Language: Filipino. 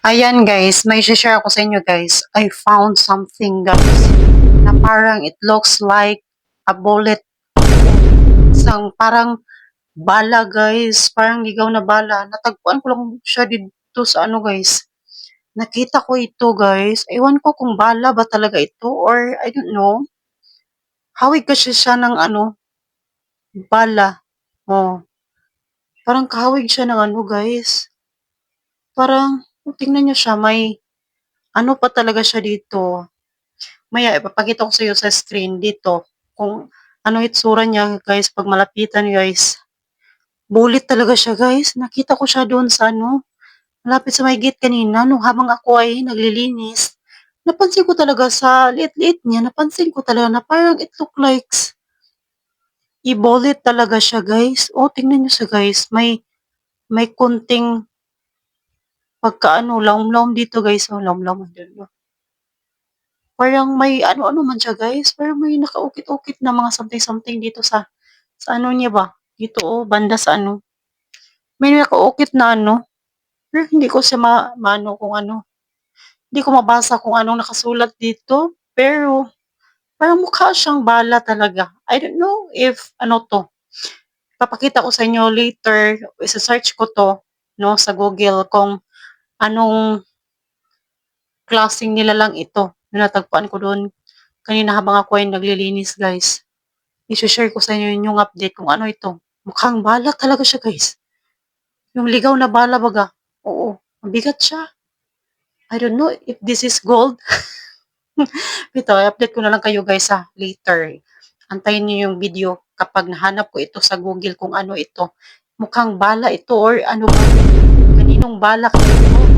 Ayan guys, may share ako sa inyo guys. I found something guys na parang it looks like a bullet. Isang parang bala guys, parang ligaw na bala. Natagpuan ko lang siya dito sa ano guys. Nakita ko ito guys. Ewan ko kung bala ba talaga ito or I don't know. Hawig kasi siya ng ano, bala. Oh, parang kahawig siya ng ano guys. Parang, tingnan niyo siya, may ano pa talaga siya dito. Maya ipapakita ko sa iyo sa screen dito kung ano itsura niya guys pag malapitan guys. Bulit talaga siya guys. Nakita ko siya doon sa ano, malapit sa may gate kanina nung habang ako ay naglilinis. Napansin ko talaga sa liit-liit niya, napansin ko talaga na parang it look like i-bullet talaga siya guys. Oh, tingnan niyo siya guys. May kunting pagkaano, laom-laom dito guys. Oh, laom-laom. Parang may ano-ano man siya guys. Parang may nakaukit-ukit na mga something-something dito sa ano niya ba? Dito oh, banda sa ano. May nakaukit na ano. Pero hindi ko siya maano kung ano. Hindi ko mabasa kung anong nakasulat dito. Pero parang mukha siyang bala talaga. I don't know if ano to. Papakita ko sa inyo later. Isa-search ko to no sa Google kung anong klaseng nilalang ito. Natagpuan ko doon kanina habang ako ay naglilinis guys. I-share ko sa inyo yung update kung ano ito. Mukhang bala talaga siya guys. Yung ligaw na bala baga. Oo, mabigat siya. I don't know if this is gold. Ito, i-update ko na lang kayo guys ha, later. Antayin niyo yung video kapag nahanap ko ito sa Google kung ano ito. Mukhang bala ito or ano ba? Kaninong bala ka ito?